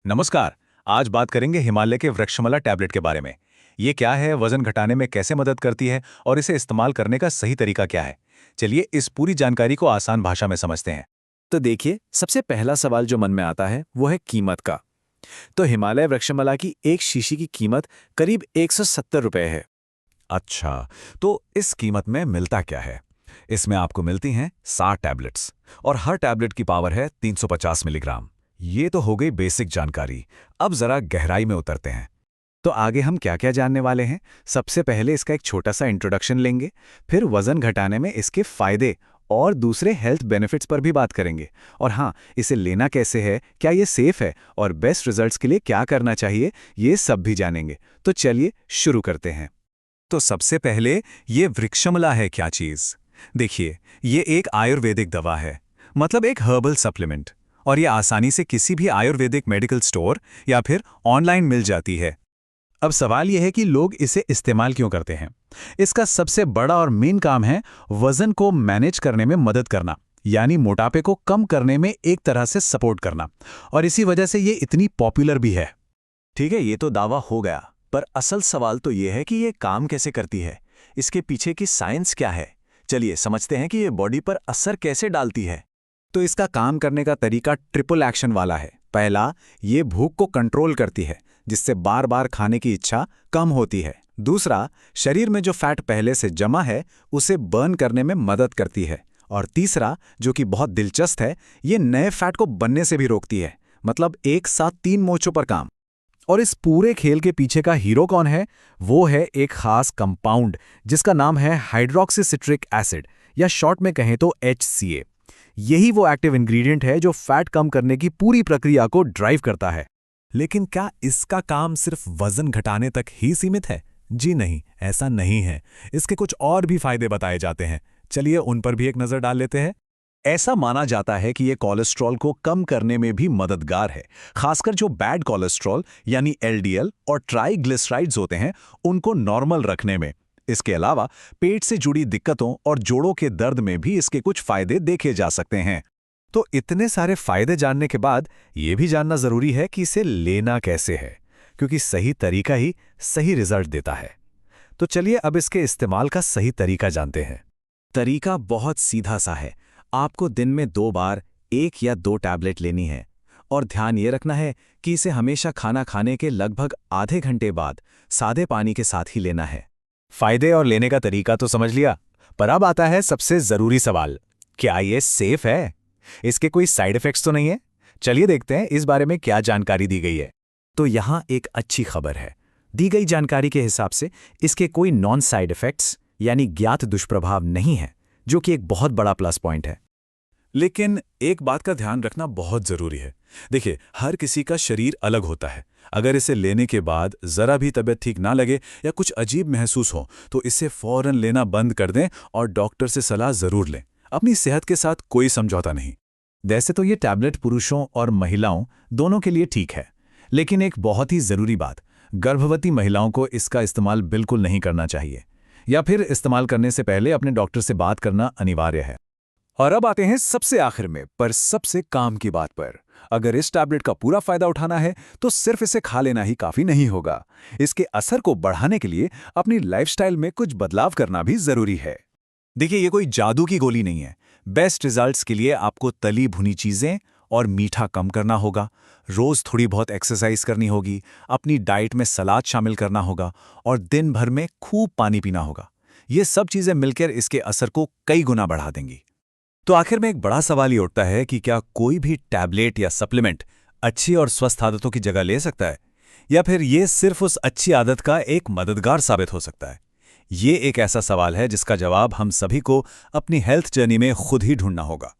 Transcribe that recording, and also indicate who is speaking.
Speaker 1: नमस्कार। आज बात करेंगे हिमालय के वृक्षमाला टैबलेट के बारे में। ये क्या है, वजन घटाने में कैसे मदद करती है और इसे इस्तेमाल करने का सही तरीका क्या है। चलिए इस पूरी जानकारी को आसान भाषा में समझते हैं।
Speaker 2: तो देखिए, सबसे पहला सवाल जो मन में आता है वो है कीमत का। तो हिमालय वृक्षमाला की एक शीशी की कीमत करीब 170 रुपए है।
Speaker 3: अच्छा, तो इस कीमत में मिलता क्या है? इसमें आपको मिलती हैं 60 टैबलेट्स और हर टैबलेट की पावर है 350 मिलीग्राम। ये तो हो गई बेसिक जानकारी। अब जरा गहराई में उतरते हैं।
Speaker 2: तो आगे हम क्या क्या जानने वाले हैं? सबसे पहले इसका एक छोटा सा इंट्रोडक्शन लेंगे, फिर वजन घटाने में इसके फायदे और दूसरे हेल्थ बेनिफिट्स पर भी बात करेंगे। और हाँ, इसे लेना कैसे है, क्या ये सेफ है और बेस्ट रिजल्ट्स के लिए क्या करना चाहिए, ये सब भी जानेंगे। तो चलिए शुरू करते हैं।
Speaker 1: तो सबसे पहले ये वृक्षमाला है क्या चीज। देखिए, ये एक आयुर्वेदिक दवा है, मतलब एक हर्बल सप्लीमेंट, और ये आसानी से किसी भी आयुर्वेदिक मेडिकल स्टोर या फिर ऑनलाइन मिल जाती है। अब सवाल यह है कि लोग इसे इस्तेमाल क्यों करते हैं। इसका सबसे बड़ा और मेन काम है वजन को मैनेज करने में मदद करना, यानी मोटापे को कम करने में एक तरह से सपोर्ट करना, और इसी वजह से ये इतनी पॉपुलर भी है।
Speaker 2: ठीक है, ये तो दावा हो गया, पर असल सवाल तो ये है कि ये काम कैसे करती है, इसके पीछे की साइंस क्या है। चलिए समझते हैं कि ये बॉडी पर असर कैसे डालती है। तो इसका काम करने का तरीका ट्रिपल एक्शन वाला है। पहला, ये भूख को कंट्रोल करती है, जिससे बार बार खाने की इच्छा कम होती है। दूसरा, शरीर में जो फैट पहले से जमा है उसे बर्न करने में मदद करती है। और तीसरा, जो कि बहुत दिलचस्प है, ये नए फैट को बनने से भी रोकती है, मतलब एक साथ 3 मोर्चों पर काम। और इस पूरे खेल के पीछे का हीरो कौन है? वो है एक खास कंपाउंड जिसका नाम है हाइड्रोक्सीसिट्रिक एसिड, या शॉर्ट में कहें तो HCA। यही वो एक्टिव इंग्रेडिएंट है जो फैट कम करने की पूरी प्रक्रिया को ड्राइव करता है।
Speaker 3: लेकिन क्या इसका काम सिर्फ वजन घटाने तक ही सीमित है? जी नहीं, ऐसा नहीं है। इसके कुछ और भी फायदे बताए जाते हैं। चलिए उन पर भी एक नजर डाल लेते हैं।
Speaker 1: ऐसा माना जाता है कि ये कोलेस्ट्रॉल को कम करने में भी मददगार है, खासकर जो बैड कोलेस्ट्रॉल यानी LDL और ट्राइग्लिसराइड्स होते हैं उनको नॉर्मल रखने में। इसके अलावा पेट से जुड़ी दिक्कतों और जोड़ों के दर्द में भी इसके कुछ फायदे देखे जा सकते हैं।
Speaker 3: तो इतने सारे फायदे जानने के बाद ये भी जानना जरूरी है कि इसे लेना कैसे है, क्योंकि सही तरीका ही सही रिजल्ट देता है। तो चलिए अब इसके इस्तेमाल का सही तरीका जानते हैं।
Speaker 2: तरीका बहुत सीधा सा है। आपको दिन में 2 बार 1 या 2 टैबलेट लेनी है, और ध्यान ये रखना है कि इसे हमेशा खाना खाने के लगभग आधे घंटे बाद सादे पानी के साथ ही लेना है।
Speaker 1: फायदे और लेने का तरीका तो समझ लिया, पर अब आता है सबसे जरूरी सवाल, क्या ये सेफ है? इसके कोई साइड इफेक्ट्स तो नहीं है? चलिए देखते हैं इस बारे में क्या जानकारी दी गई है।
Speaker 2: तो यहाँ एक अच्छी खबर है। दी गई जानकारी के हिसाब से इसके कोई नॉन साइड इफेक्ट्स यानी ज्ञात दुष्प्रभाव नहीं है, जो कि एक बहुत बड़ा प्लस पॉइंट है।
Speaker 3: लेकिन एक बात का ध्यान रखना बहुत जरूरी है। देखिए, हर किसी का शरीर अलग होता है। अगर इसे लेने के बाद जरा भी तबीयत ठीक ना लगे या कुछ अजीब महसूस हो तो इसे फौरन लेना बंद कर दें और डॉक्टर से सलाह जरूर लें। अपनी सेहत के साथ कोई समझौता नहीं।
Speaker 1: वैसे तो ये टैबलेट पुरुषों और महिलाओं दोनों के लिए ठीक है, लेकिन एक बहुत ही जरूरी बात, गर्भवती महिलाओं को इसका इस्तेमाल बिल्कुल नहीं करना चाहिए, या फिर इस्तेमाल करने से पहले अपने डॉक्टर से बात करना अनिवार्य है।
Speaker 3: और अब आते हैं सबसे आखिर में, पर सबसे काम की बात पर। अगर इस टैबलेट का पूरा फायदा उठाना है तो सिर्फ इसे खा लेना ही काफी नहीं होगा। इसके असर को बढ़ाने के लिए अपनी लाइफस्टाइल में कुछ बदलाव करना भी जरूरी है।
Speaker 1: देखिए, ये कोई जादू की गोली नहीं है। बेस्ट रिजल्ट्स के लिए आपको तली भुनी चीजें और मीठा कम करना होगा, रोज थोड़ी बहुत एक्सरसाइज करनी होगी, अपनी डाइट में सलाद शामिल करना होगा और दिन भर में खूब पानी पीना होगा। ये सब चीजें मिलकर इसके असर को कई गुना बढ़ा देंगी। तो आखिर में एक बड़ा सवाल ये उठता है कि क्या कोई भी टैबलेट या सप्लीमेंट अच्छी और स्वस्थ आदतों की जगह ले सकता है, या फिर ये सिर्फ उस अच्छी आदत का एक मददगार साबित हो सकता है? ये एक ऐसा सवाल है जिसका जवाब हम सभी को अपनी हेल्थ जर्नी में खुद ही ढूंढना होगा।